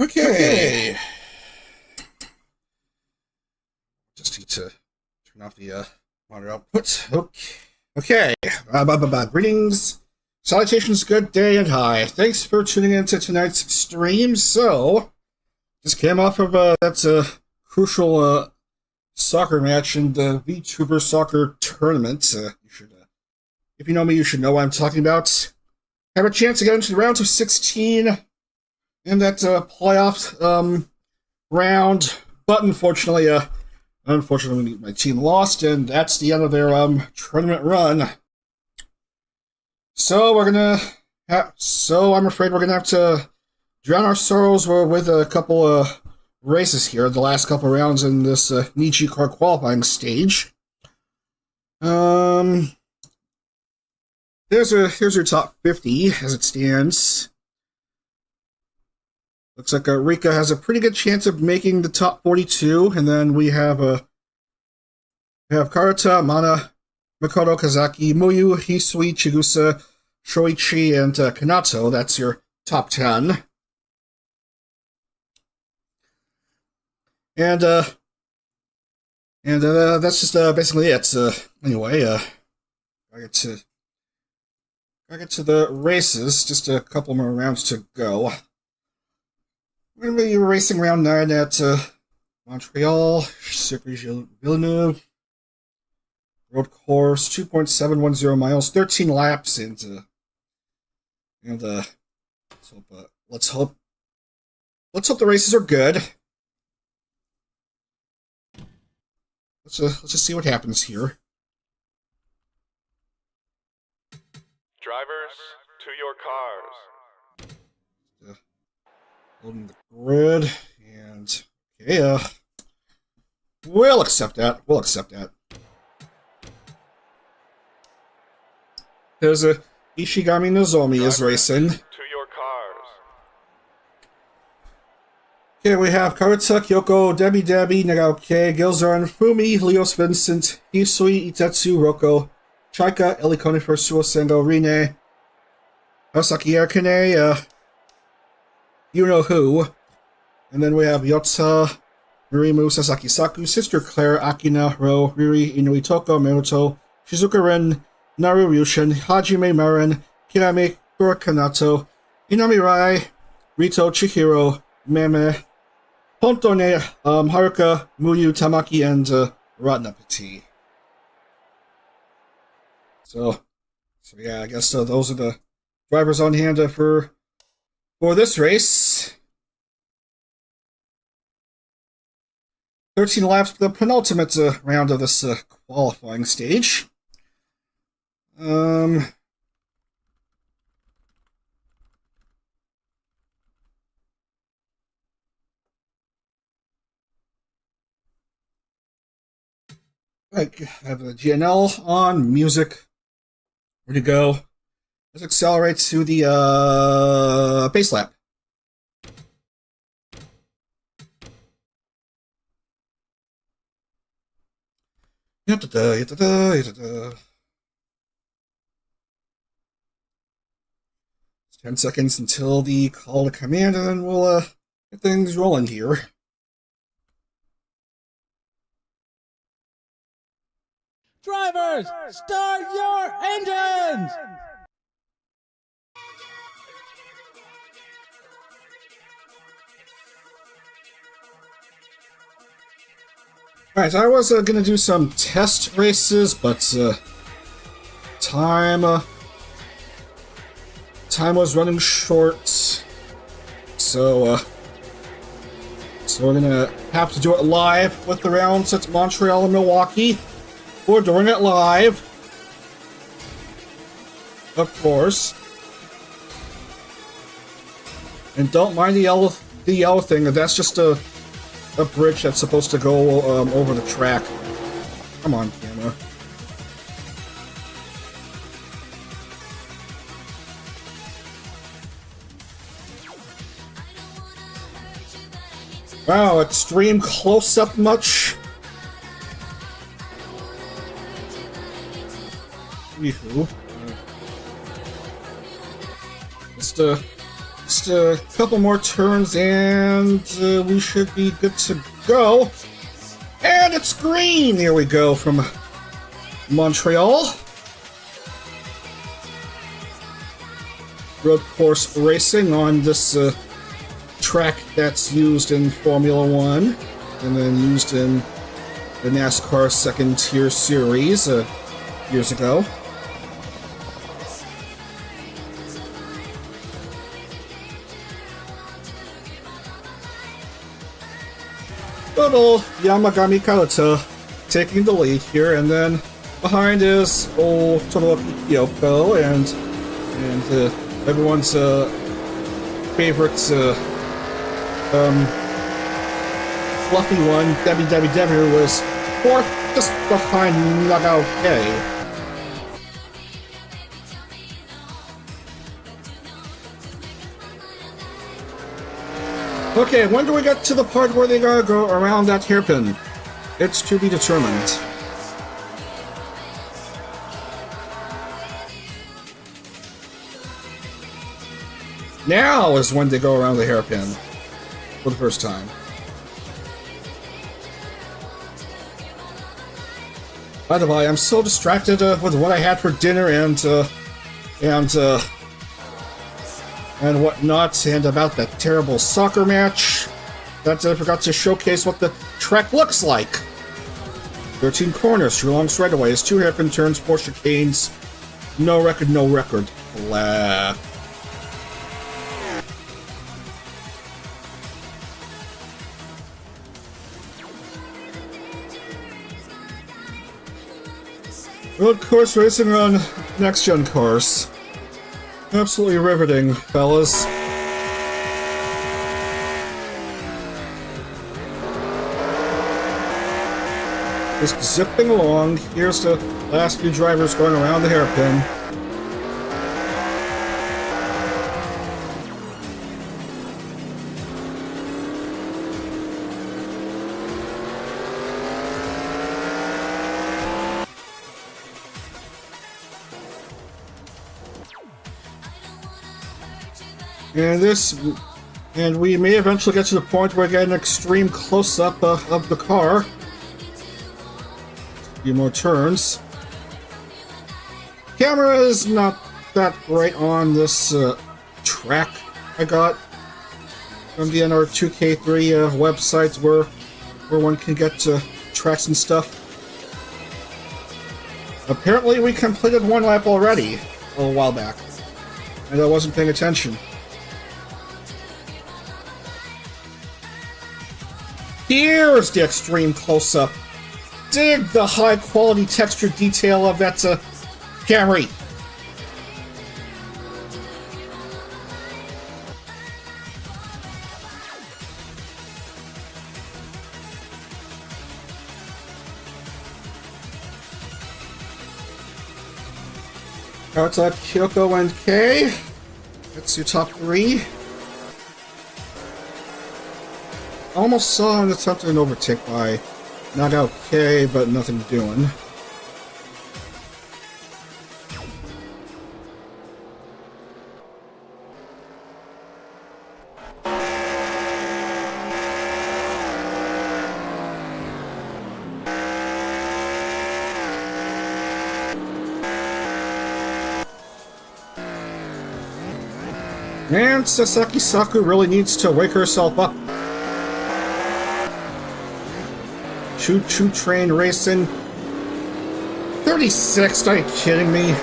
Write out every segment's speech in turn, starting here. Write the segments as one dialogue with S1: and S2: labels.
S1: Okay. Just need to turn off the monitor output. Okay. Greetings, salutations, good day, and hi. Thanks for tuning in to tonight's stream. So, just came off of that's a crucial soccer match in the VTuber soccer tournament. You should, if you know me, you should know what I'm talking about. Have a chance to get into the round of 16 in that playoff round, but unfortunately, my team lost, and that's the end of their tournament run. So I'm afraid we're gonna have to drown our sorrows with a couple races here, the last couple rounds in this NijiCar qualifying stage. Here's your top 50 as it stands. Looks like Rika has a pretty good chance of making the top 42, and then we have Karata, Mana, Makoto, Kazaki, Muyu, Hisui, Chigusa, Shoichi, and Kanato. That's your top 10. And that's just basically it. Anyway, I get to the races. Just a couple more rounds to go. We're going to be racing round 9 at Montreal, Circuit Gilles Villeneuve. Road course, 2.710 miles, 13 laps, let's hope the races are good. Let's just see what happens here.
S2: Drivers, to your cars.
S1: Loading the grid, and okay, we'll accept that. There's a Ishigami Nozomi is racing.
S2: To your cars.
S1: Okay, we have Karata, Kyoko, Debbie, Nagaoke, Gilzarn, Fumi, Leos Vincent, Hisui, Itetsu, Roko, Chaika, Elikone for Suosendo, Rine, Osaki Erkane, you know who. And then we have Yotza, Mirimu, Sasaki Saku, Sister Claire, Akina, Ro, Riri, Inuitoko, Meruto, Shizuka Ren, Naru Ryushin, Hajime Marin, Kirame, Kurakanato, Inami Rai, Rito, Chihiro, Meme, Pontone, Haruka, Muyu, Tamaki, and Ratnapati. So yeah, I guess those are the drivers on hand for this race. 13 laps for the penultimate round of this qualifying stage. I have the GNL on, music, ready to go. Let's accelerate to the base lap. It's 10 seconds until the call to command, and then we'll get things rolling here.
S3: Drivers, start your engines!
S1: Alright, I was going to do some test races, but time was running short, so we're going to have to do it live with the rounds at Montreal and Milwaukee. We're doing it live, of course. And don't mind the yellow thing. That's just a bridge that's supposed to go over the track. Come on, camera. Wow, extreme close-up much? Anywho. Next, a couple more turns and we should be good to go. And it's green! Here we go from Montreal. Road course racing on this track that's used in Formula One and then used in the NASCAR second tier series years ago. Little Yamagami Karata taking the lead here, and then behind is old Todoroki Kyoko and everyone's favorite fluffy one, Debbie, who was fourth just behind Nagao K. Okay, when do we get to the part where they gotta go around that hairpin? It's to be determined. Now is when they go around the hairpin for the first time. By the way, I'm so distracted with what I had for dinner and whatnot, and about that terrible soccer match that I forgot to showcase what the track looks like. 13 corners, 2 long straightaways, 2 hairpin turns, 4 chicanes. No record, no record. Blah. Road course racing on next-gen cars. Absolutely riveting, fellas. Just zipping along. Here's the last few drivers going around the hairpin. And we may eventually get to the point where we get an extreme close-up of the car. A few more turns. Camera is not that great on this track I got from the NR2003 website where one can get tracks and stuff. Apparently we completed one lap already a little while back, and I wasn't paying attention. Here's the extreme close-up. Dig the high-quality texture detail of that Camry. Karata, Kyoko, and Kei. That's your top 3. I almost saw an attempt at an overtake by Nagao K, but nothing doing. And Sasaki Saku really needs to wake herself up. Choo-choo train racing. 36? Are you kidding me?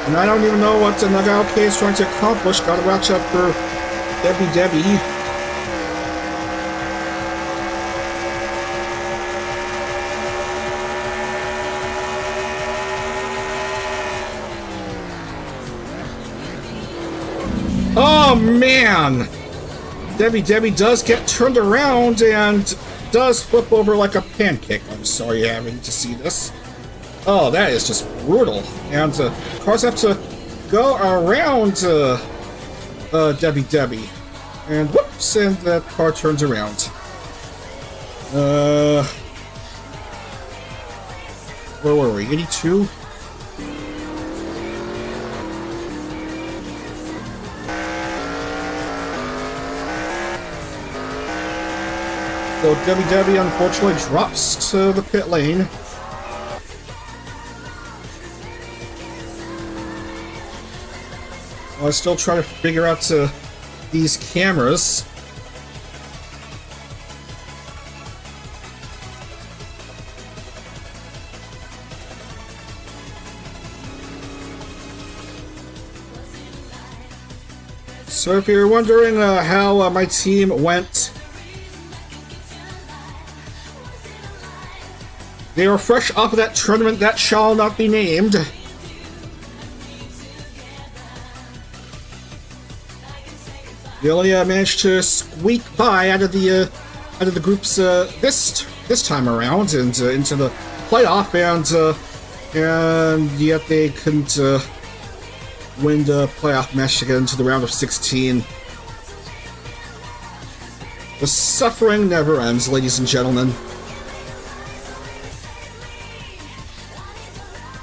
S1: And I don't even know what Nagao K is trying to accomplish. Gotta watch out for Debbie. Oh man! Debbie does get turned around and does flip over like a pancake. I'm sorry you're having to see this. Oh, that is just brutal. And cars have to go around Debbie. And whoops, and that car turns around. Where were we? 82? So Debbie unfortunately drops to the pit lane. I still try to figure out these cameras. So if you're wondering how my team went, they are fresh off of that tournament that shall not be named. They only managed to squeak by out of the groups this time around and into the playoff, and yet they couldn't win the playoff match to get into the round of 16. The suffering never ends, ladies and gentlemen.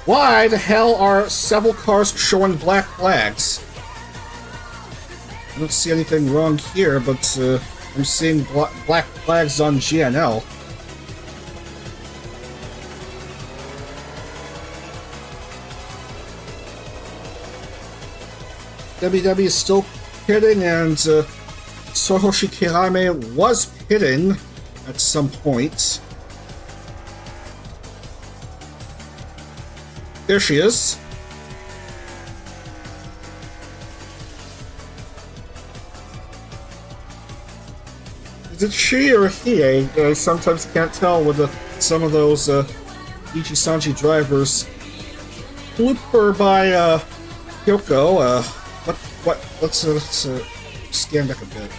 S1: Why the hell are several cars showing black flags? I don't see anything wrong here, but I'm seeing black flags on GNL. WW is still pitting, and Sohoshi Kirame was pitting at some point. There she is. Is it she or he? I sometimes can't tell with some of those Ichi-Sanji drivers. Blooper by Kyoko. Let's scan back a bit.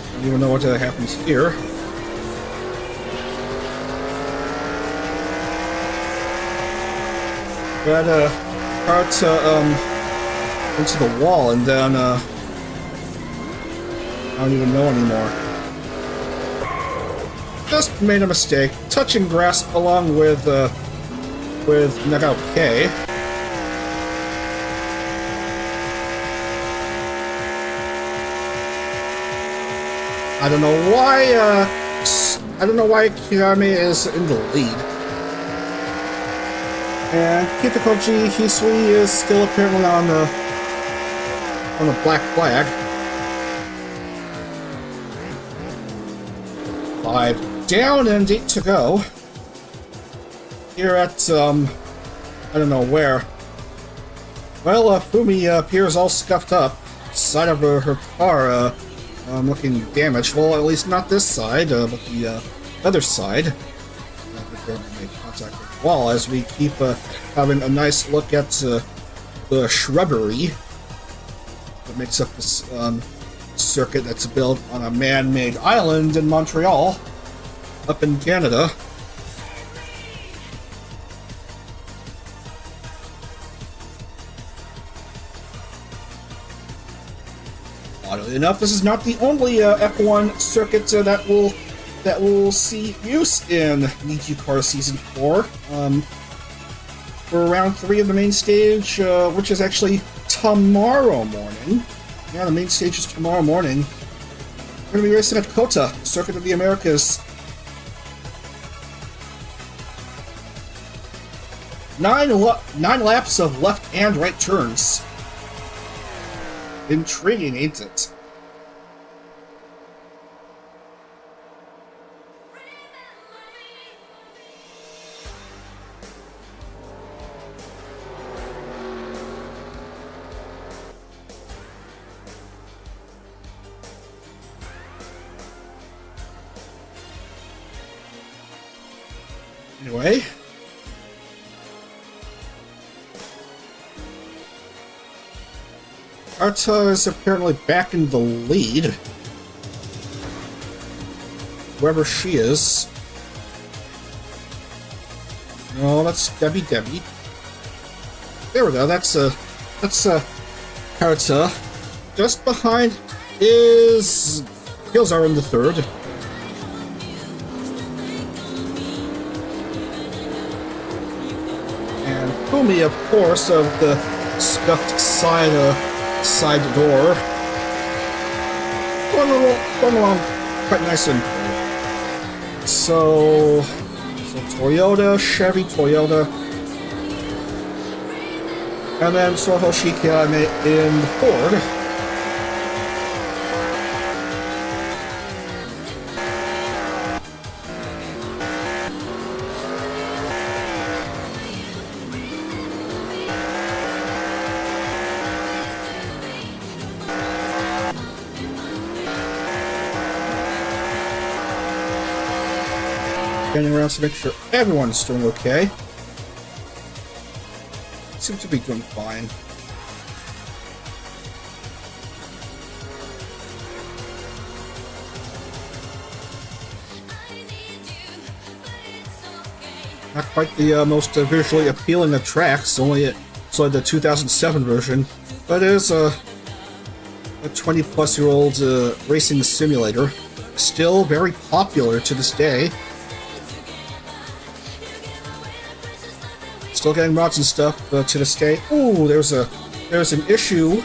S1: I don't even know what happens here. Got part into the wall, and then I don't even know anymore. Just made a mistake, touching grass along with Nagao K. I don't know why Kirame is in the lead. And Kitakoji Hisui is still apparently on the black flag. 5 down and 8 to go. Here at I don't know where. Well, Fumi appears all scuffed up. Side of her car looking damaged. Well, at least not this side, but the other side. Make contact with the wall as we keep having a nice look at the shrubbery that makes up this circuit that's built on a man-made island in Montreal, up in Canada. Oddly enough, this is not the only F1 circuit that will see use in NijiCar Season 4. For round 3 of the main stage, which is actually tomorrow morning. Yeah, the main stage is tomorrow morning. We're going to be racing at Kota, Circuit of the Americas. 9 laps of left and right turns. Intriguing, ain't it? Anyway. Arta is apparently back in the lead. whoever she is. No, that's Debbie. There we go. That's Carta. Just behind is Gilles are in the third. And Fumi, of course, of the scuffed side door. Going along quite nice and so Toyota, Chevy, Toyota. And then Soho Shikia in the Ford. Getting around to make sure everyone's doing okay. Seem to be doing fine. Not quite the most visually appealing of tracks, only the 2007 version, but it is a 20-plus-year-old racing simulator, still very popular to this day. Still getting mods and stuff to this day. Ooh, there's an issue.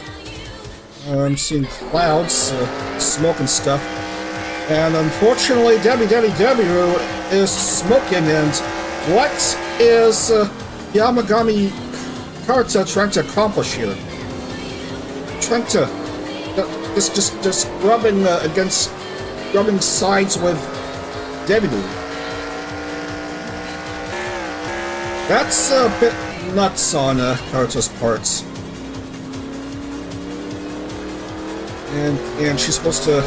S1: I'm seeing clouds, smoke and stuff, and unfortunately, Debbie is smoking. And what is Yamagami Karta trying to accomplish here? Trying to just rubbing sides with Debbie. That's a bit nuts on Karta's parts. And she's supposed to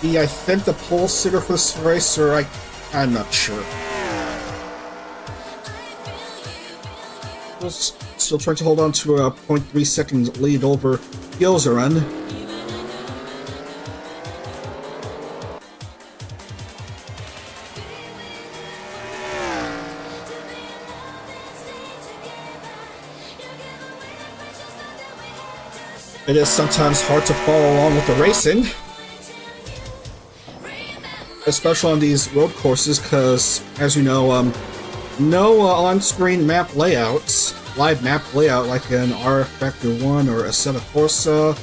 S1: be, I think, the pole sitter for this race, or I'm not sure. Still trying to hold on to a 0.3 second lead over Gilzeran. It is sometimes hard to follow along with the racing, especially on these road courses, because, as you know, no on-screen map layouts, live map layout like an R Factor 1 or a Seta Corsa.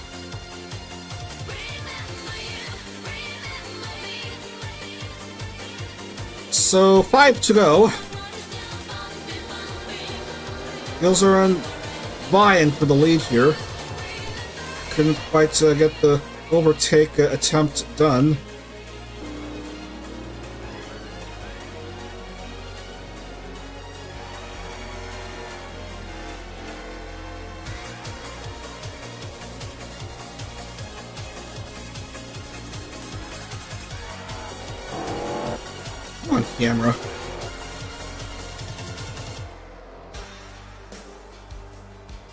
S1: So, 5 to go. Gilzeran vying for the lead here. Couldn't quite get the overtake attempt done. Come on, camera.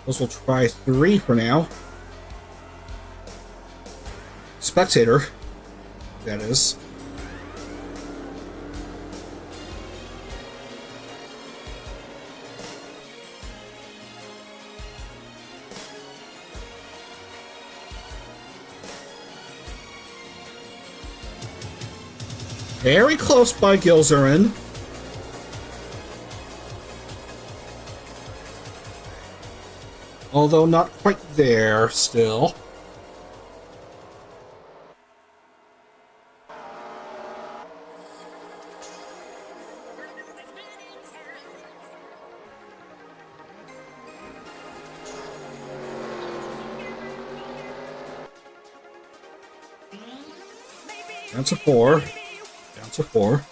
S1: Those will try 3 for now. Spectator, that is. Very close by Gilzeran. Although not quite there still. Down to 4. Down to 4.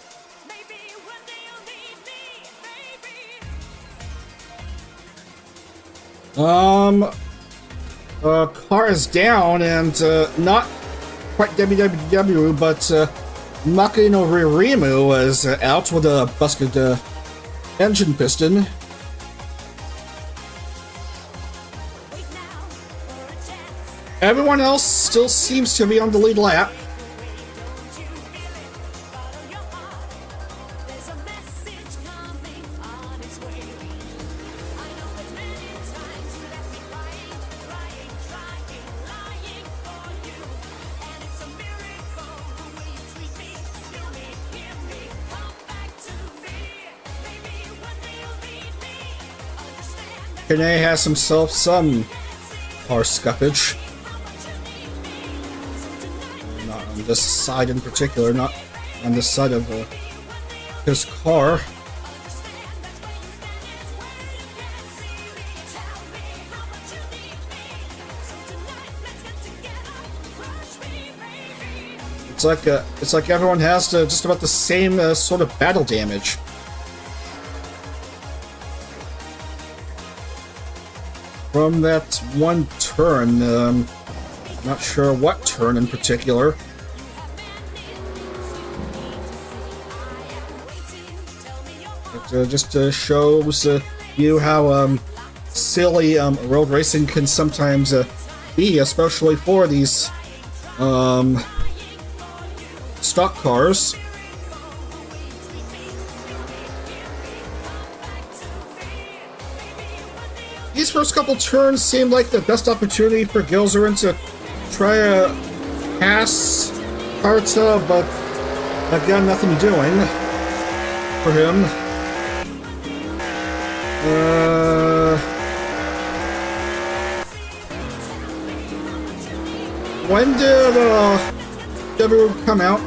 S1: Car is down, and not quite WWW, but Makino Ririmu is out with a busted engine piston. Everyone else still seems to be on the lead lap. Kane has himself some car scuffage. Not on this side in particular, not on this side of his car. It's like everyone has just about the same sort of battle damage. From that one turn, not sure what turn in particular. It just shows you how silly road racing can sometimes be, especially for these stock cars. These first couple turns seemed like the best opportunity for Gilzerin to try to pass Karta, but again, nothing doing for him. When did W come out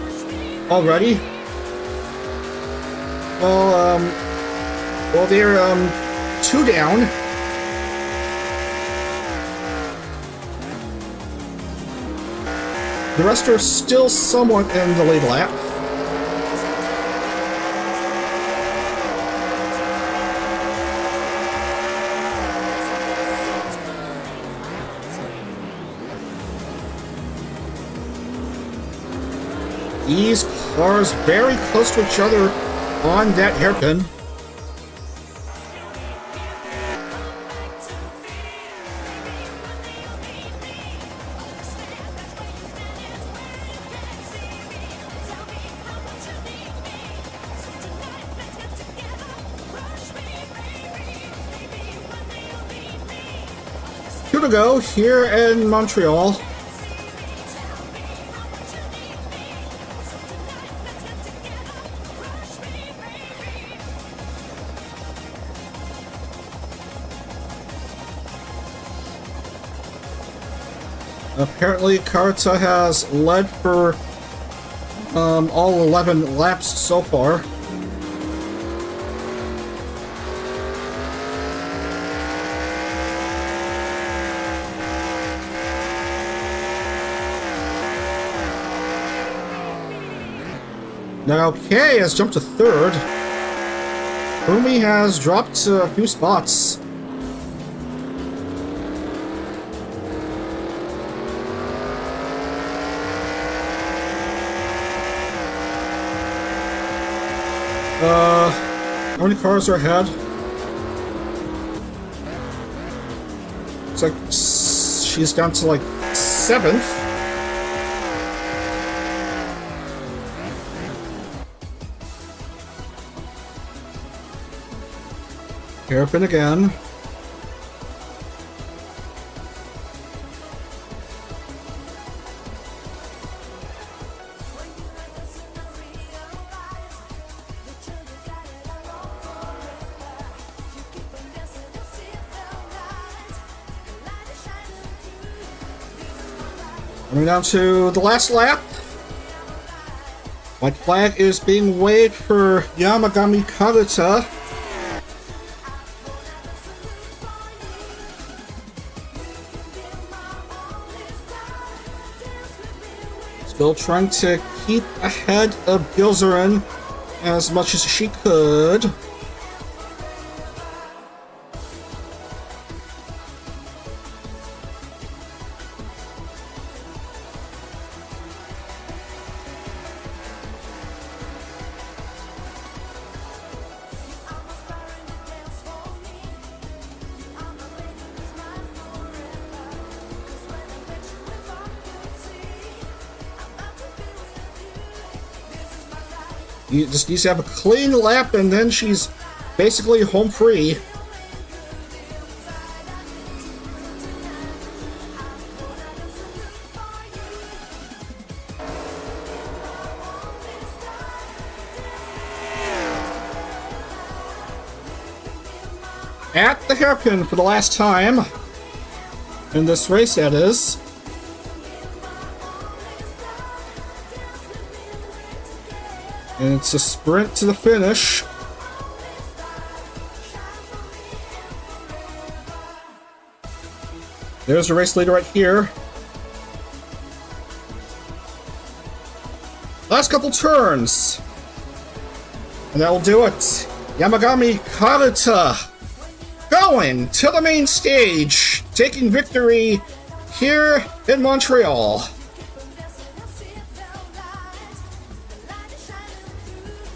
S1: already? Well, they're 2 down. The rest are still somewhat in the lead lap. These cars very close to each other on that hairpin. Two to go here in Montreal. Apparently, Karta has led for all 11 laps so far. Now, Kay has jumped to 3rd. Fumi has dropped a few spots. How many cars are ahead? It's like she's down to like 7th. Hairpin again. Coming down to the last lap. White flag is being waved for Yamagami Karata. Still trying to keep ahead of Gilzerin as much as she could. You just needs to have a clean lap, and then she's basically home free. at the hairpin for the last time in this race, that is. And it's a sprint to the finish. There's the race leader right here. Last couple turns. And that will do it. Yamagami Karuta going to the main stage, taking victory here in Montreal.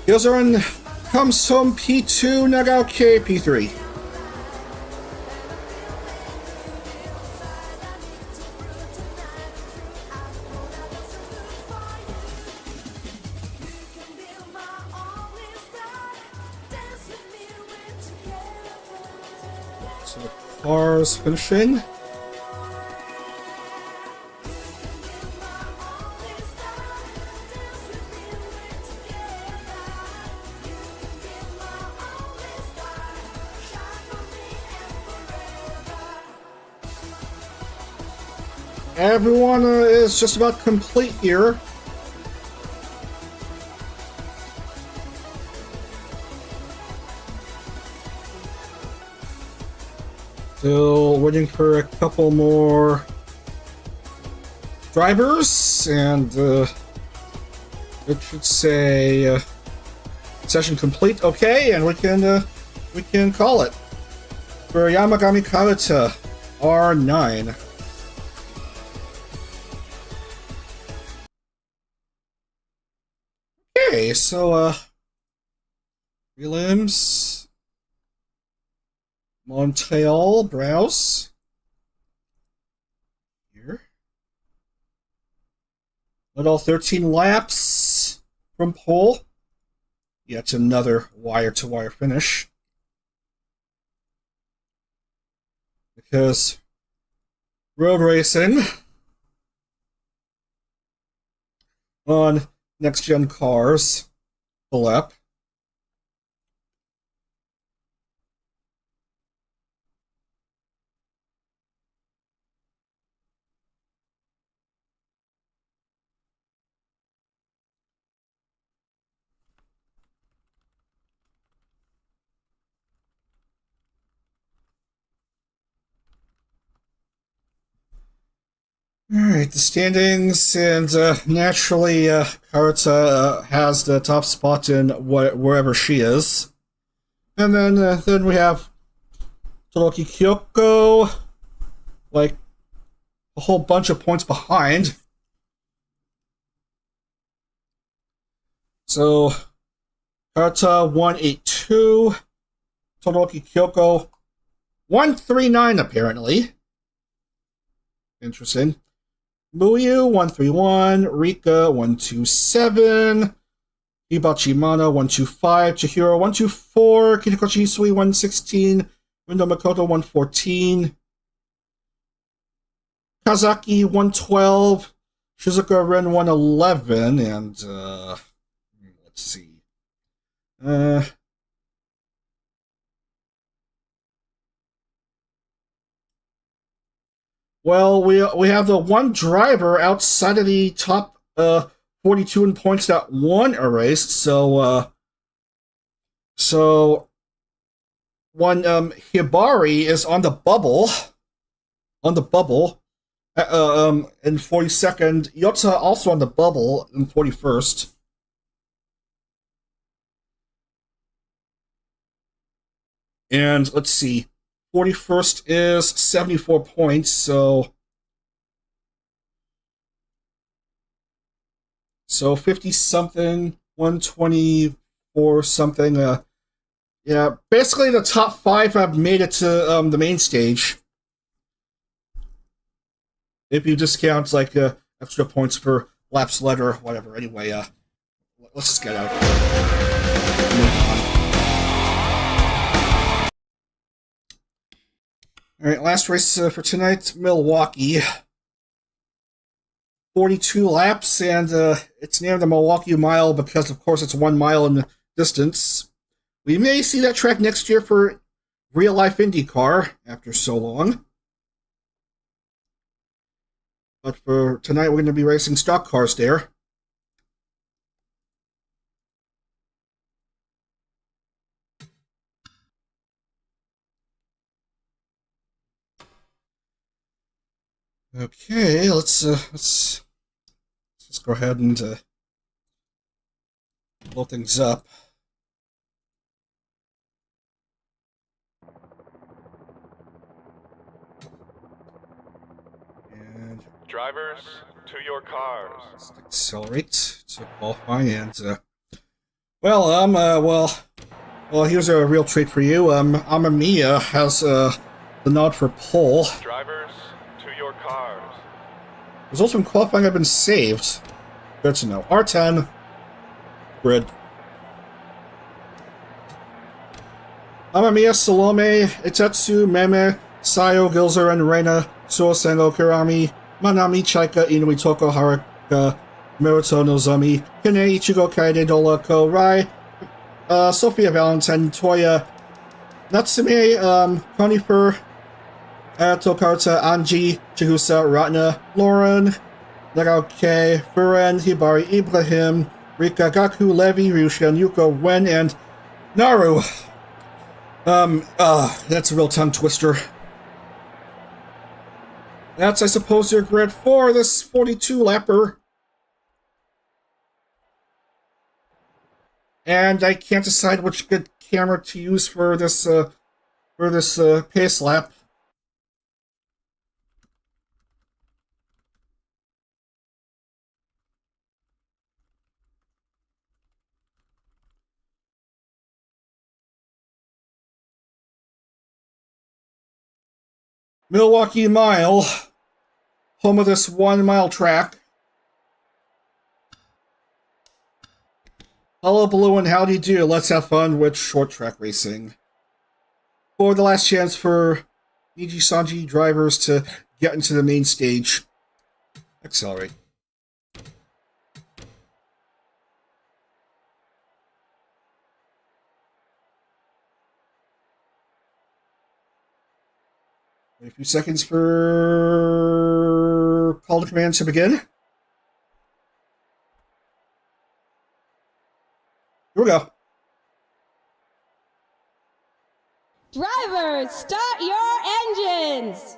S1: Gilles comes home P2, Nagao K P3. So the cars finishing. Everyone is just about complete here. Still waiting for a couple more drivers, and it should say session complete. Okay, and we can call it for Yamagami Karuta R9. Okay, so prelims, Montreal, browse here. Let all 13 laps from pole. Yet another wire-to-wire finish. Because road racing on next-gen cars, pull up. Alright, the standings, and naturally, Karuta has the top spot in wherever she is. And then we have Todoroki Kyoko, like, a whole bunch of points behind. So, Karuta 182, Todoroki Kyoko 139, apparently. Interesting. Muyu 131, Rika 127, Hibachimana 125, Chihiro 124, Kitakoshi Hisui 116, Rindo Makoto 114, Kazaki 112, Shizuka Ren 111, and let's see. Well, we have the one driver outside of the top 42 in points that won a race, so one Hibari is on the bubble, in 42nd. Yota also on the bubble in 41st. And let's see. 41st is 74 points, so 50-something, 124-something. Yeah, basically the top 5 have made it to the main stage. If you discount, like, extra points per laps led or whatever. Anyway, let's just get out of here. Alright, last race for tonight, Milwaukee. 42 laps, and it's named the Milwaukee Mile because, of course, it's 1 mile in distance. We may see that track next year for real-life IndyCar after so long. But for tonight, we're going to be racing stock cars there. Okay, let's go ahead and blow things up. And
S2: Drivers, to your cars.
S1: let's accelerate to qualify. And well, here's a real treat for you. Amamiya has the nod for pole.
S2: Drivers, to your cars.
S1: Results from qualifying have been saved. Good to know. R10. Grid. Amamiya, Salome, Itetsu, Meme, Sayo, Gilzer, and Reina, Suosengo, Kirami, Manami, Chaika, Inui, Toko, Haruka, Miruto, Nozomi, Kine, Ichigo, Kaide, Dola, Ko, Rai, Sophia, Valentine, Toya, Natsume, Konifer, Tokarta, Anji, Chihusa, Ratna, Lauren, Nagaoke, Furen, Hibari, Ibrahim, Rika, Gaku, Levi, Ryushan, Yuko, Wen, and Naru. That's a real tongue twister. That's, I suppose, your grid for this 42-lapper. And I can't decide which good camera to use for this pace lap. Milwaukee Mile, home of this 1 mile track. Hello, Blue, and how do you do? Let's have fun with short track racing. For the last chance for Niji drivers to get into the main stage. Accelerate. Wait a few seconds for call to command to begin. Here we go.
S4: Drivers, start your engines!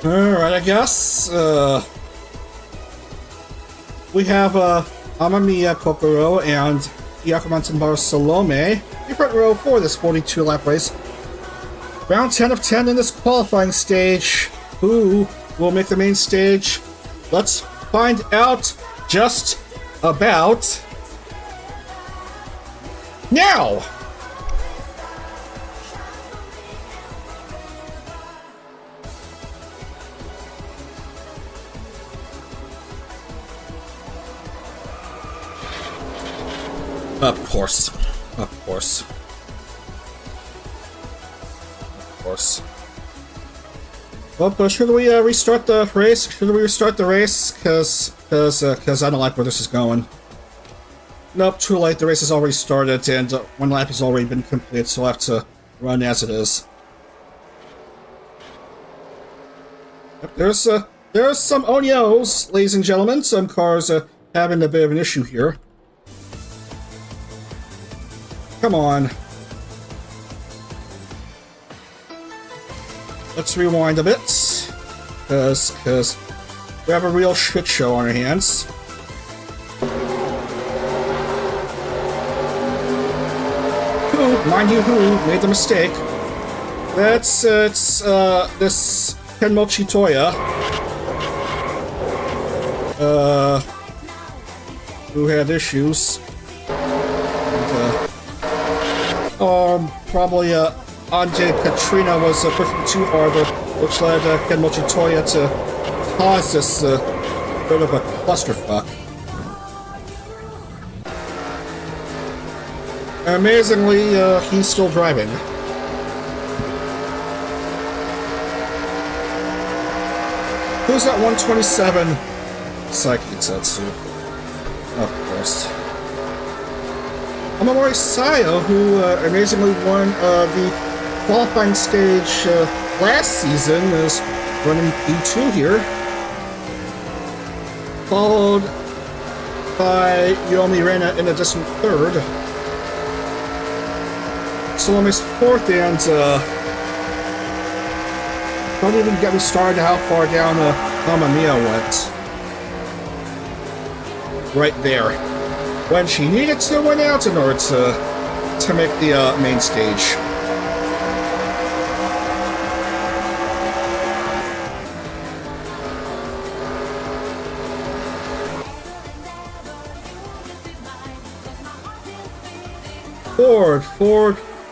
S1: Alright, I guess. We have Amamiya Kokoro and Yakumantanbar Salome in front row for this 42-lap race. Round 10 of 10 in this qualifying stage. Who will make the main stage? Let's find out just about now! Of course. Of course. Of course. Well, but should we restart the race? Should we restart the race? Cause I don't like where this is going. Nope, too late. The race has already started, and one lap has already been completed, so I'll have to run as it is. Yep, there's some Onios, ladies and gentlemen. Some cars having a bit of an issue here. Come on. Let's rewind a bit. Cause we have a real shit show on our hands. Mind you, who made the mistake? It's this Kenmochi Toya. Who had issues. Probably Anje Katrina was pushing too hard, which led Kenmochi Toya to cause this bit of a clusterfuck. Amazingly, he's still driving. Who's that 127? Psyche Tetsu. Of course. Amamori Sayo, who amazingly won the qualifying stage last season, is running P2 here. Followed by Yomi Reina in a distant third. Salome's fourth, and don't even get me started how far down Mamma Mia went. Right there. When she needed to win out in order to make the main stage.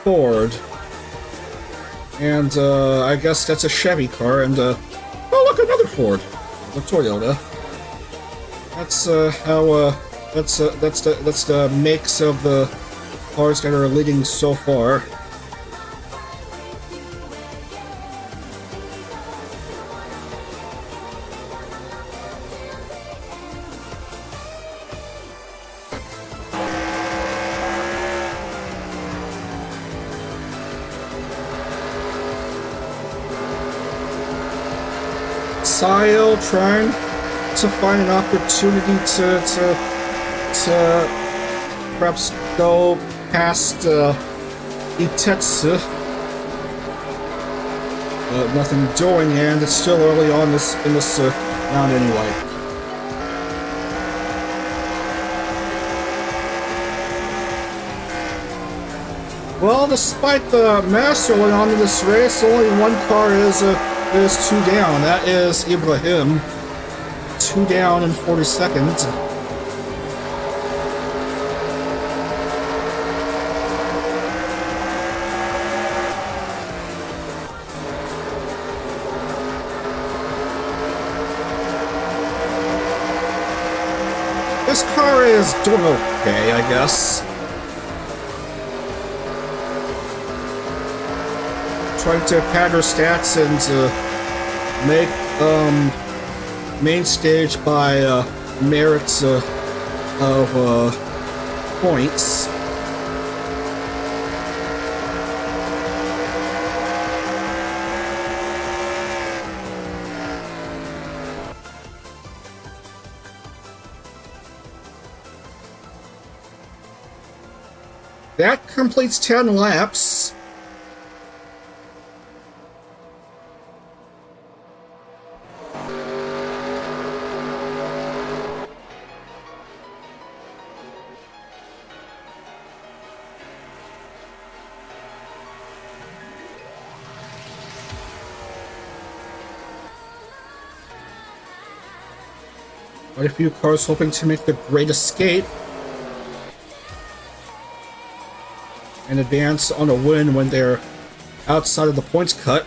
S1: Ford. And, I guess that's a Chevy car, and, oh, look, another Ford. A Toyota. That's, how, that's the makes of the cars that are leading so far. Sayo trying to find an opportunity to perhaps go past Itetsu. Nothing doing, and it's still early on in this round anyway. Well, despite the master going on in this race, only one car is two down. That is Ibrahim. 2 down in 40 seconds. This car is doing okay, I guess. Trying to pad her stats and make main stage by merits of points. That completes 10 laps. Quite a few cars hoping to make the Great Escape and advance on a win when they're outside of the points cut.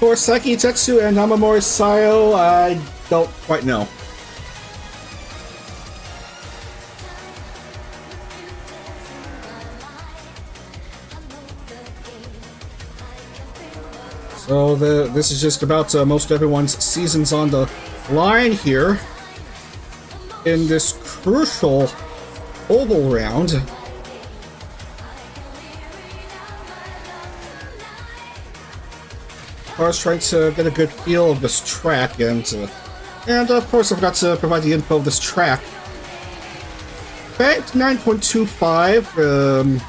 S1: For Saki Tetsu and Namamori Sayo, I don't quite know. So this is just about most everyone's seasons on the line here in this crucial oval round. I was trying to get a good feel of this track, and of course I forgot to provide the info of this track. Banked 9.25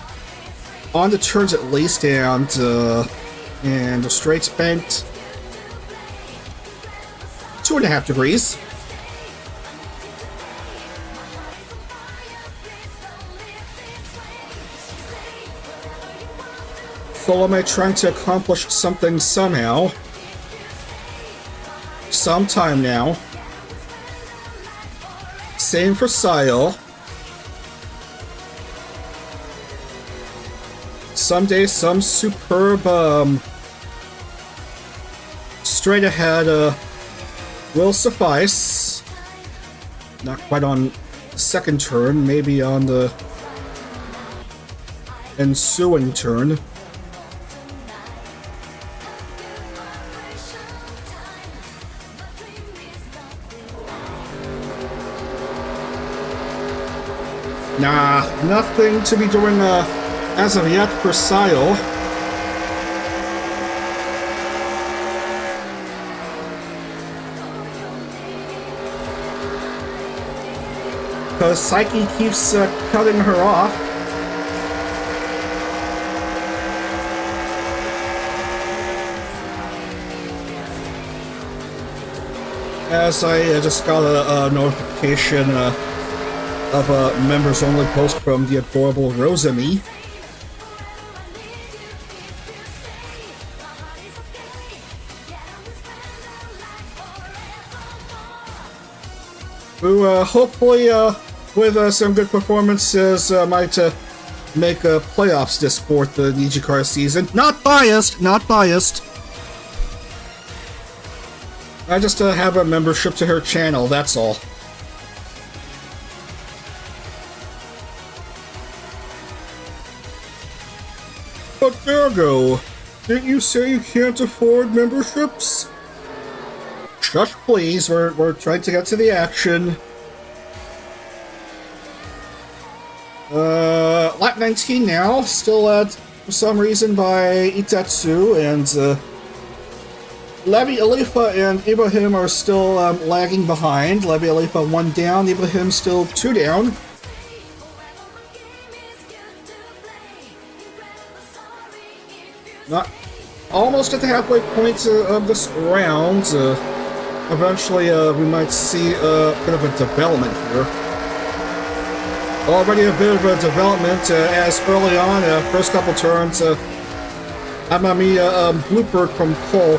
S1: on the turns at least, and the straights banked 2.5 degrees. Salome trying to accomplish something somehow. Sometime now. Same for Sayo. Someday some superb straight ahead will suffice. not quite on the second turn, maybe on the ensuing turn. Nah, nothing to be doing as of yet for Sile. Because Psyche keeps cutting her off. As I just got a notification of a members-only post from the adorable Rosemi. Who hopefully with some good performances might make playoffs this fourth NijiCar season. Not biased, not biased. I just have a membership to her channel, that's all. But Virgo, didn't you say you can't afford memberships? Shush, please. We're trying to get to the action. Lap 19 now, still led for some reason by Itatsu, and Levi Alifa and Ibrahim are still lagging behind. Levi Alifa 1 down, Ibrahim still 2 down. Not almost at the halfway point of this round. Eventually, we might see a bit of a development here. Already a bit of a development as early on, first couple turns, Amamiya blooper from pole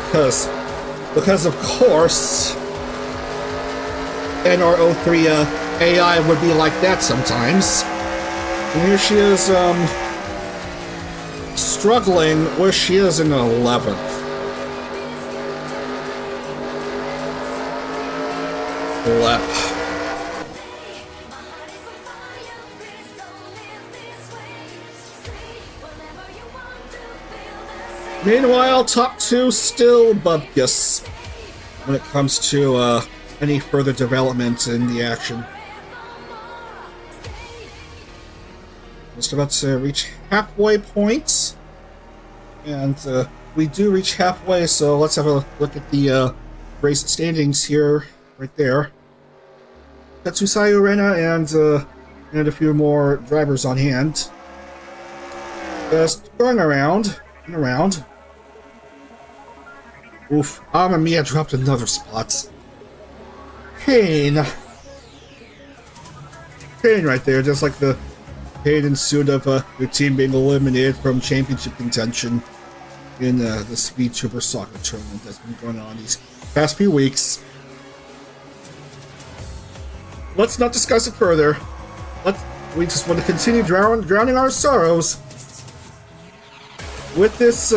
S1: because of course NR2003 AI would be like that sometimes. And here she is struggling where she is in 11th. Lap. Meanwhile, top 2 still bubkus when it comes to any further development in the action. Just about to reach halfway point, and we do reach halfway, so let's have a look at the race standings here, right there. Katsusai Urena and a few more drivers on hand. Just going around and around. Oof, Amamiya dropped another spot. Pain. Pain right there, just like the pain ensued of your team being eliminated from championship contention in the Speed Trooper Soccer tournament that's been going on these past few weeks. Let's not discuss it further. We just want to continue drowning our sorrows with this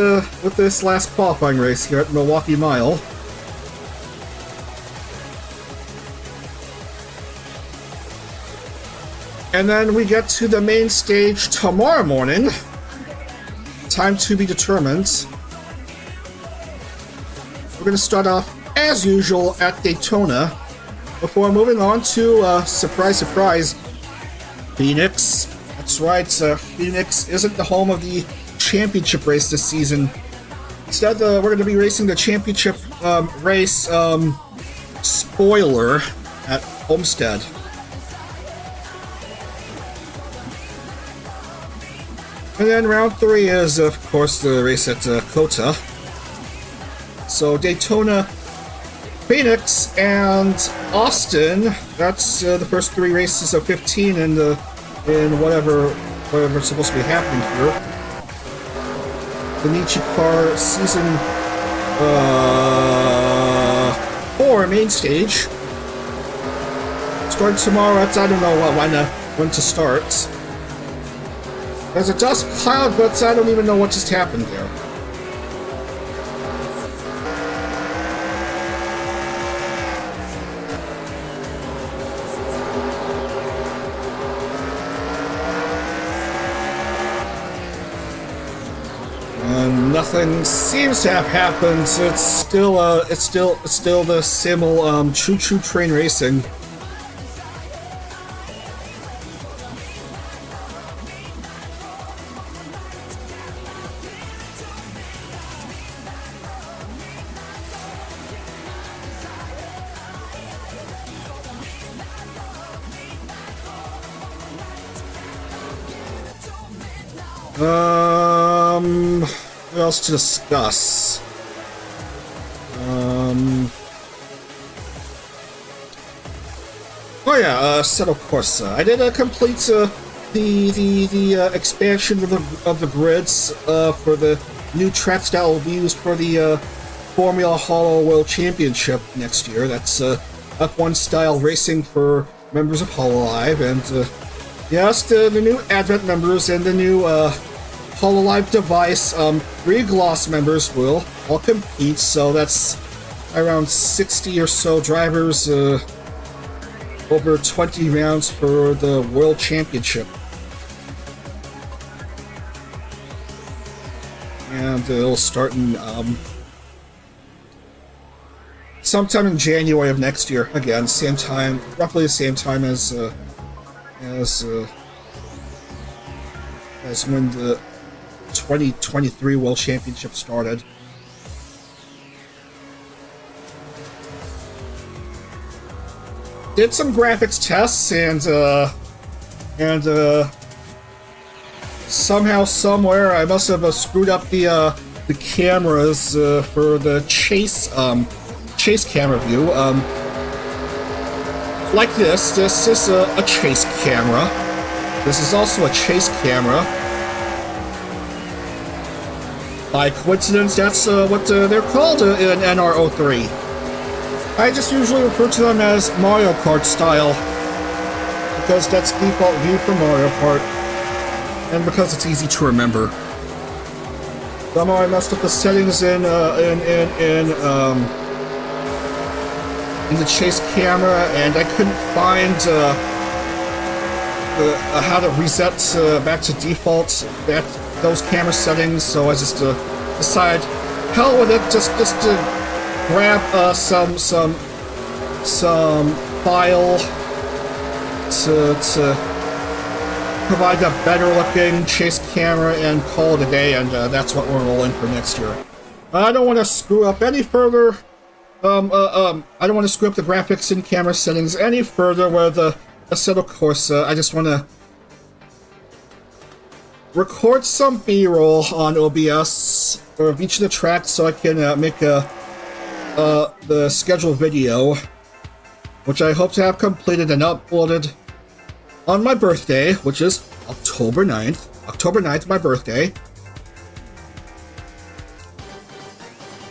S1: last qualifying race here at Milwaukee Mile. And then we get to the main stage tomorrow morning. Time to be determined. We're going to start off, as usual, at Daytona, before moving on to, surprise, surprise, Phoenix. That's right, Phoenix isn't the home of the championship race this season. Instead, we're going to be racing the championship race spoiler at Homestead. And then round 3 is, of course, the race at Kota. So Daytona, Phoenix, and Austin. That's the first 3 races of 15 in whatever's supposed to be happening here. The NijiCar season 4 main stage. Starting tomorrow. I don't know when to start. There's a dust cloud, but I don't even know what just happened there. Nothing seems to have happened. It's still the same old choo-choo train racing.
S3: What else to discuss? Oh yeah, Settle Corsa. I did complete the expansion of the grids for the new tracks that will be used for the Formula Hollow World Championship next year. That's F1 style racing for members of Hololive, and yes, the new Advent members and the new Hololive device Regloss members will all compete. So that's around 60 or so drivers. Over 20 rounds for the World Championship. And it'll start in sometime in January of next year. Again, same time, roughly the same time as when the 2023 World Championship started. Did some graphics tests, and somehow, somewhere, I must have screwed up the cameras for the chase camera view. Like this is a chase camera. This is also a chase camera. By coincidence, that's what they're called in NR2003. I just usually refer to them as Mario Kart style, because that's default view for Mario Kart, and because it's easy to remember. Somehow I messed up the settings in the chase camera, and I couldn't find how to reset back to default those camera settings. So I just decided, hell with it, just to grab some file to provide a better looking chase camera and call it a day, and that's what we're rolling for next year. I don't want to screw up any further. I don't want to screw up the graphics and camera settings any further with Assetto Corsa. I just want to record some B-roll on OBS of each of the tracks so I can make the scheduled video, which I hope to have completed and uploaded on my birthday, which is October 9th. October 9th, my birthday.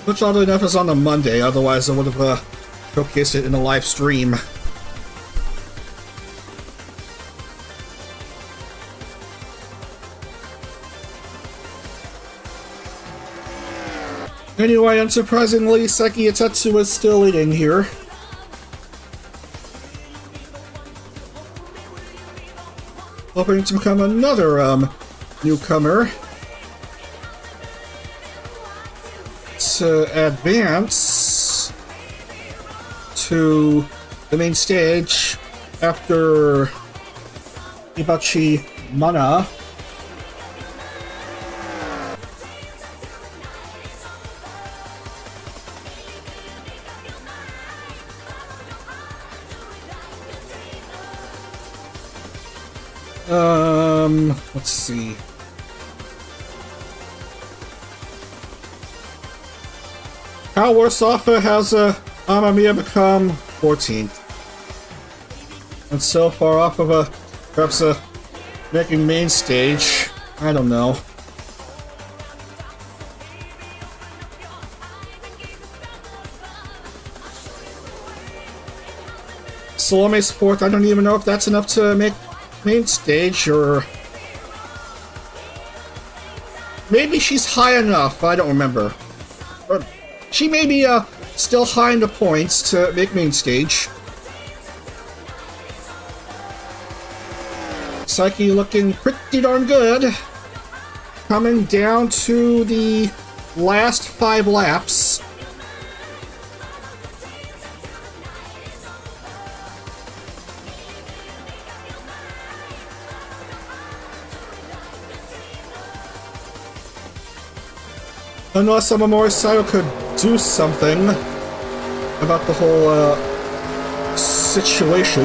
S3: Which, oddly enough, is on a Monday, otherwise I would have showcased it in a live stream. Anyway, unsurprisingly, Seki Itetsu is still leading here. Hoping to become another newcomer to advance to the main stage after Ibachi Mana. Let's see. How worse off has Amamiya become 14th? And so far off of perhaps making main stage. I don't know. Salome's 4th, I don't even know if that's enough to make main stage, or maybe she's high enough, I don't remember. Or she may be still high in the points to make main stage. Psyche looking pretty darn good. Coming down to the last 5 laps. Unless Amamori Sayo could do something about the whole situation.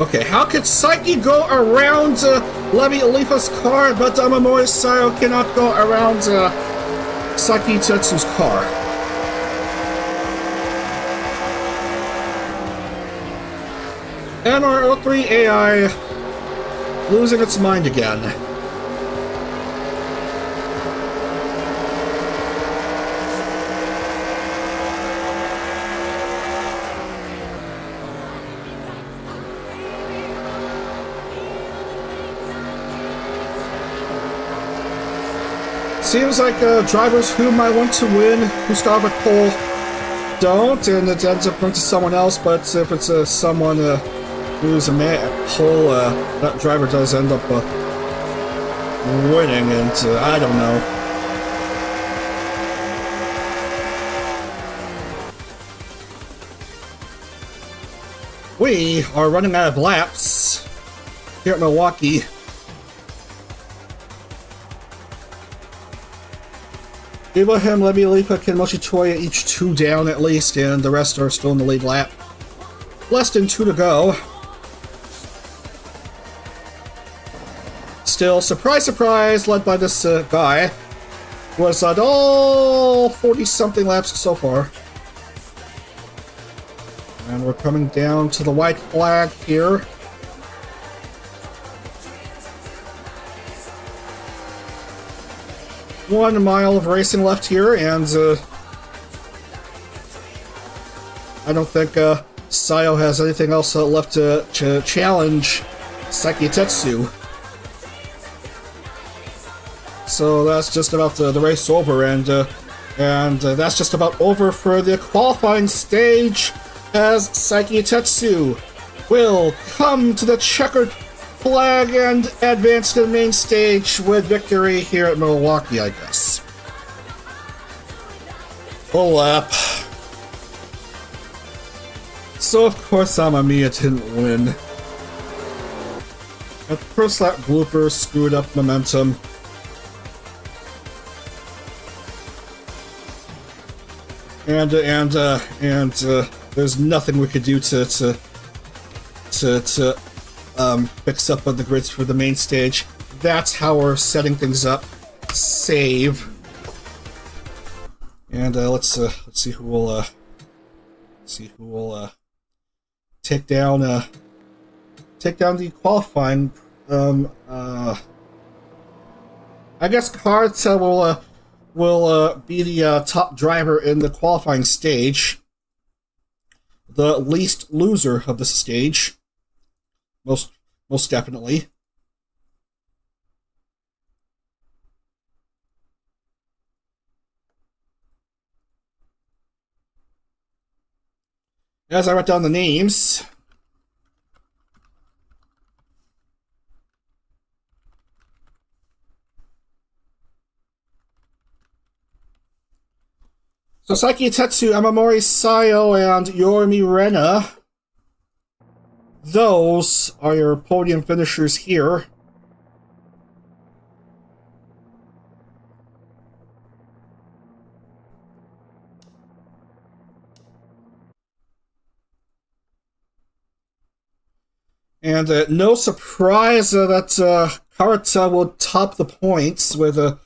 S3: Okay, how could Saiki go around Levi Alifa's car, but Amamori Sayo cannot go around Saiki Tetsu's car? NR2003 AI losing its mind again. Seems like drivers who might want to win, who start at pole, don't, and it ends up going to someone else, but if it's someone who's a man at pole, that driver does end up winning, and I don't know. We are running out of laps here at Milwaukee. Ibrahim, Levi Alifa, and Mochitoya each 2 down at least, and the rest are still in the lead lap. Less than 2 to go. Still, surprise, surprise, led by this guy. Was at all 40-something laps so far. And we're coming down to the white flag here. One mile of racing left here, and I don't think Sayo has anything else left to challenge Saiki Tetsu. So that's just about the race over, and that's just about over for the qualifying stage, as Saiki Tetsu will come to the checkered flag and advance to the main stage with victory here at Milwaukee, I guess. Full lap. So of course Amamiya didn't win. That first lap blooper screwed up momentum. And there's nothing we could do to fix up on the grids for the main stage. That's how we're setting things up. Save. And let's see who will take down the qualifying. I guess Karta will be the top driver in the qualifying stage. The least loser of the stage. Most definitely. As I write down the names, so Saiki Tetsu, Amamori Sayo, and Yorimi Rena. Those are your podium finishers here. And no surprise that Karata will top the points with her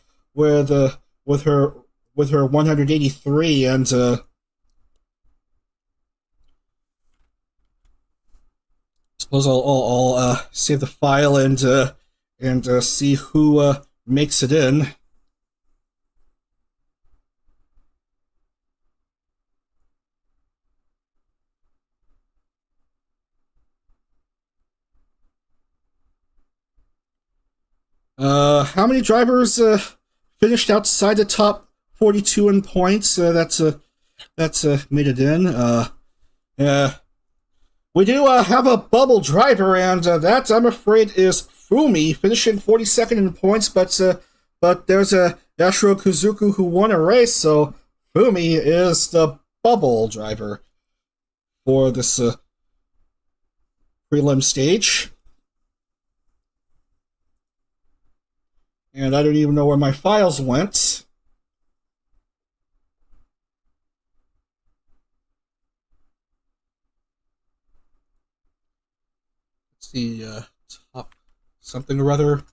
S3: 183, and suppose I'll save the file and see who makes it in. How many drivers finished outside the top 42 in points? That's made it in.
S1: We do have a bubble driver, and that, I'm afraid, is Fumi, finishing 42nd in points, but there's a Yashiro Kuzuku who won a race, so Fumi is the bubble driver for this prelim stage. And I don't even know where my files went. The top something or other.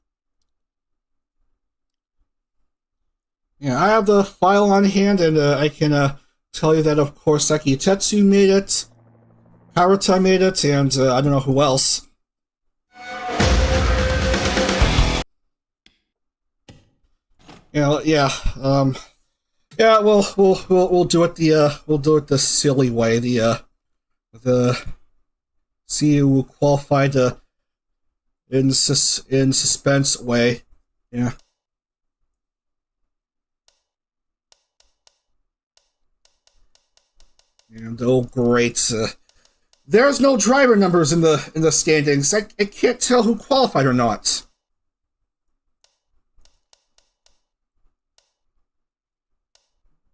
S1: Yeah, I have the file on hand, and I can tell you that, of course, Saki Tetsu made it, Haruta made it, and I don't know who else. Yeah, we'll do it the silly way, the see who qualified in suspense way. Yeah. And oh great, there's no driver numbers in the standings. I can't tell who qualified or not.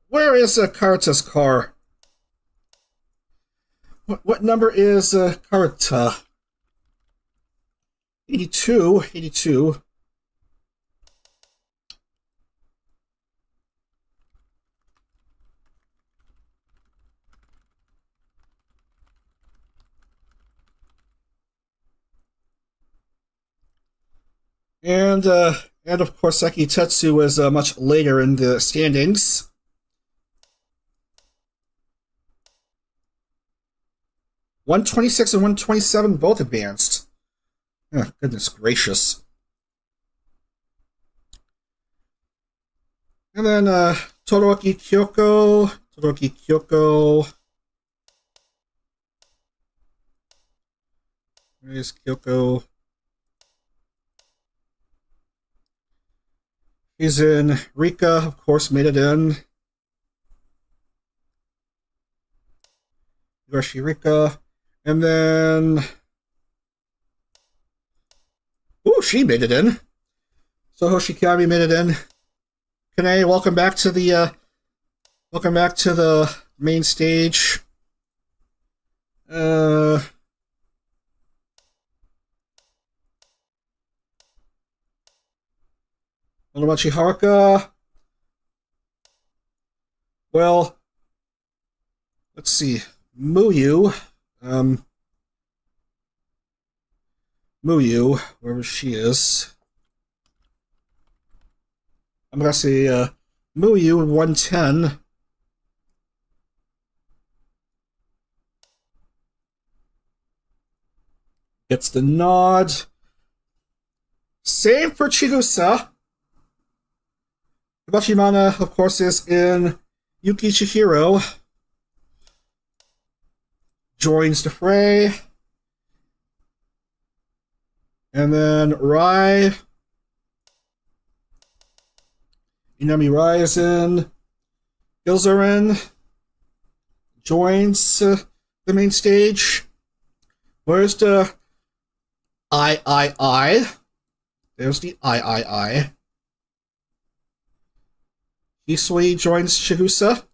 S1: Where is Karata's car? What number is Karata? 82. And of course, Saki Tetsu is much later in the standings. .126 and 127 both advanced. Oh, goodness gracious. And then Todoroki Kyoko. Where is Kyoko? He's in. Rika, of course, made it in. Yoshi Rika. And then... ooh, she made it in. So Hoshikami made it in. Kane, welcome back to the main stage. Onamachi Haruka. Well, let's see. Muyu, wherever she is. I'm gonna say Muyu 110. Gets the nod. Same for Chigusa. Hibachimana, of course, is in. Yuki Chihiro joins the fray. And then Rai. Inami Rai is in. Gilzarin joins the main stage. Where's the I? There's the I. Hisui joins Chigusa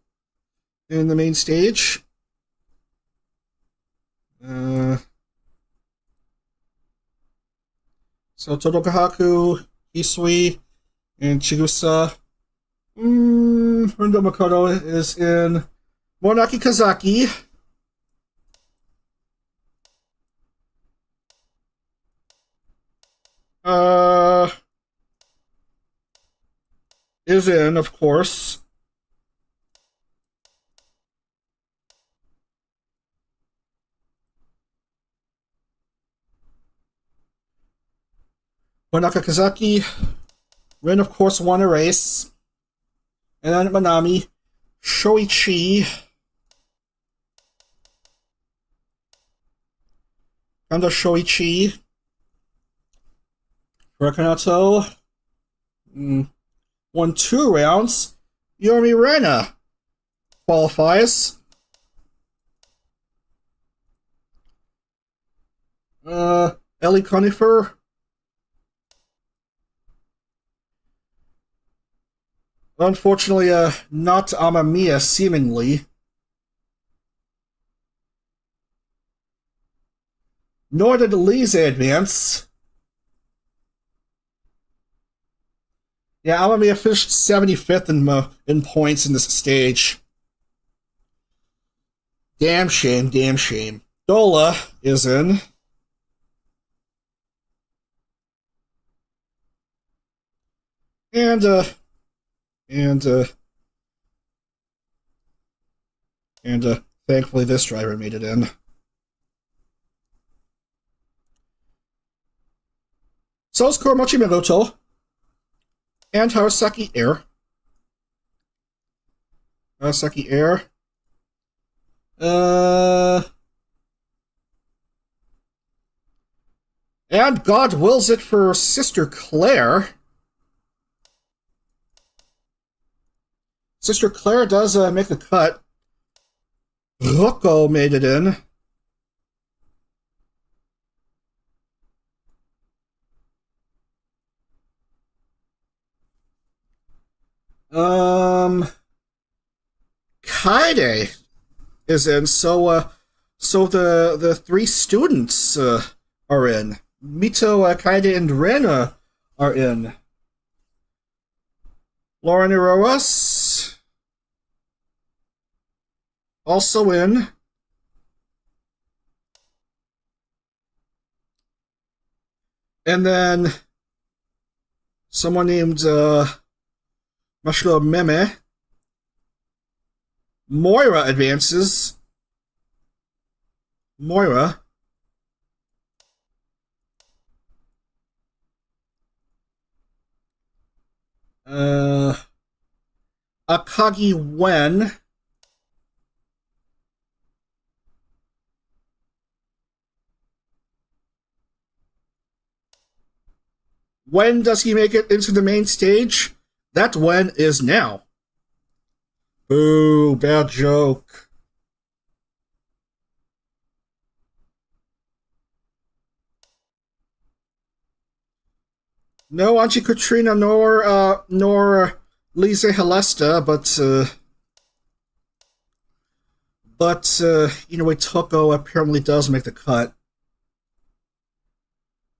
S1: in the main stage. So Todokahaku, Hisui, and Chigusa. Rundo Makoto is in. Monaki Kazaki. Is in, of course. Monaka Kazaki. Rin, of course, won a race. And then Manami. Shoichi. Kanda Shoichi. Rakanato. Won 2 rounds. Yomi Rena qualifies.
S3: Ellie Conifer. Unfortunately, not Amamiya, seemingly. Nor did Lise advance. Yeah, Amamiya finished 75th in points in this stage. Damn shame, damn shame. Dola is in. And thankfully this driver made it in. So is Koromachi Miroto and Harasaki Air. Harasaki Air. And God wills it for Sister Claire. Sister Claire does make the cut. Rocco made it in. Kaide is in, so the three students are in. Mito, Kaide, and Ren are in. Lauren Eroas also in. And then someone named Mashiro Meme. Moira advances. Moira. Akagi Wen. When does he make it into the main stage? That when is now. Boo, bad joke. No Anchi Katrina nor Lise Helesta, but Inoue Toko apparently does make the cut.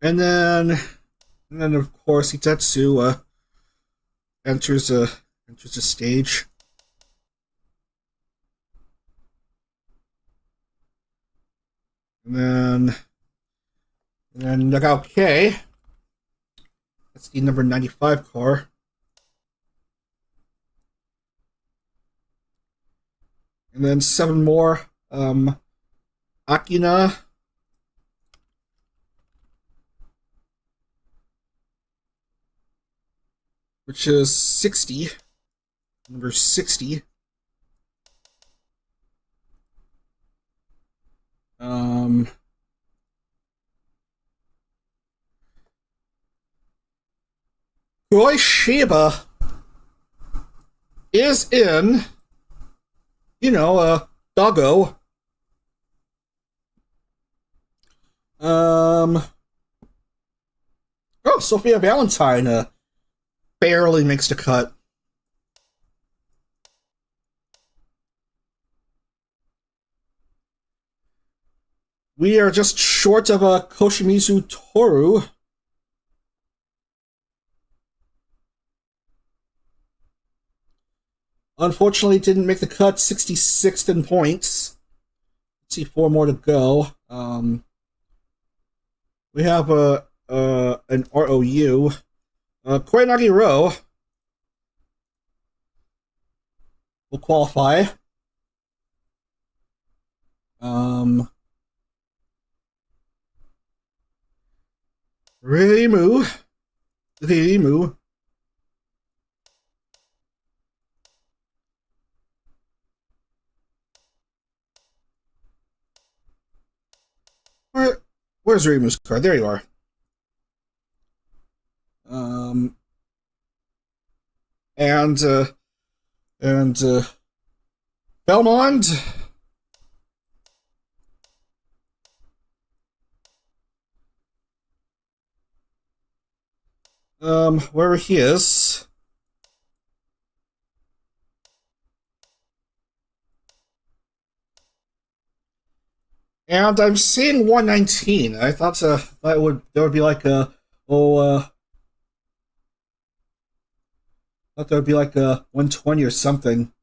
S3: And then of course Itetsu enters the stage. And then Nagao K. That's the number 95 car. And then 7 more. Akina. Which is 60. Number 60. Roy Shiba is in, doggo. Oh, Sophia Valentine barely makes the cut. We are just short of Koshimizu Toru. Unfortunately, didn't make the cut. 66th in points. Let's see, 4 more to go. We have an ROU. Koyanagi Ro will qualify. Reimu. Where's Reimu's card? There you are. And Belmont. Wherever he is. And I'm seeing 119. I thought there would be like a thought there would be like a 120 or something.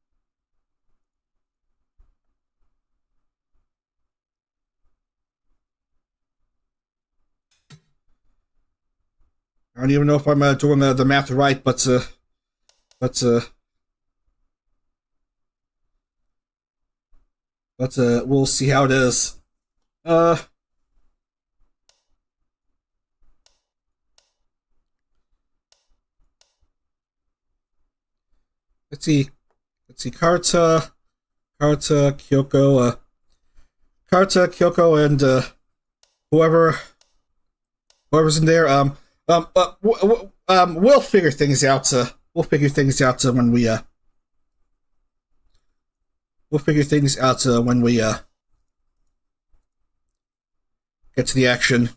S3: I don't even know if I'm doing the math right, but we'll see how it is. Let's see, Kyoko, and whoever's in there. We'll figure things out. We'll figure things out when we get to the action.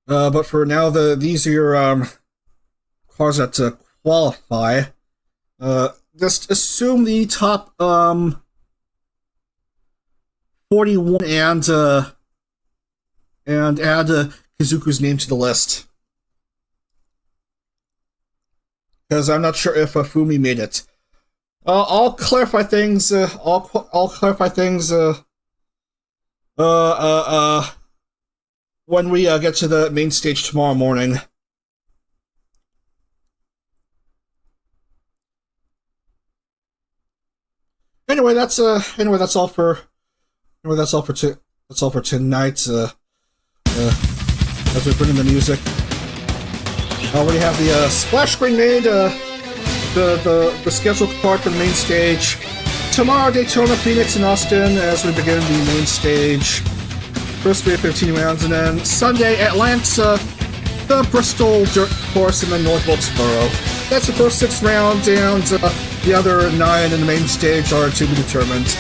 S3: But for now, these are your cars that qualify. Just assume the top 41 and add Kazuku's name to the list, because I'm not sure if Fumi made it. I'll clarify things. I'll clarify things. When we get to the main stage tomorrow morning. Anyway, that's all for tonight. As we put in the music, we already have the splash screen made. The scheduled part for the main stage tomorrow: Daytona, Phoenix, and Austin as we begin the main stage. First 3 of 15 rounds, and then Sunday, Atlanta, the Bristol Dirt Course, and then North Wilkesboro. That's the first 6 rounds, and the other 9 in the main stage are to be determined.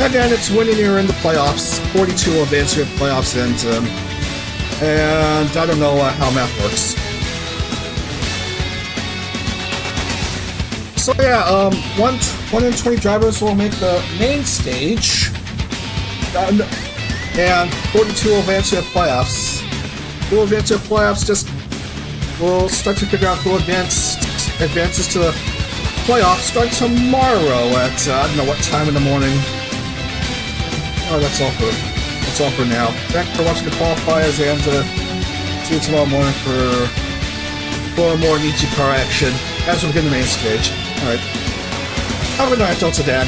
S3: Again, it's winning you're in the playoffs. 42 will advance to the playoffs, and I don't know how math works. So yeah, 120 drivers will make the main stage. And 42 will advance to the playoffs. Who will advance to the playoffs? We'll start to figure out who advances to the playoffs starting tomorrow at I don't know what time in the morning. Oh, that's all for now. Thanks for watching the qualifiers, and see you tomorrow morning for more NijiCar action as we begin the main stage. Alright. Have a good night, Delta Dag.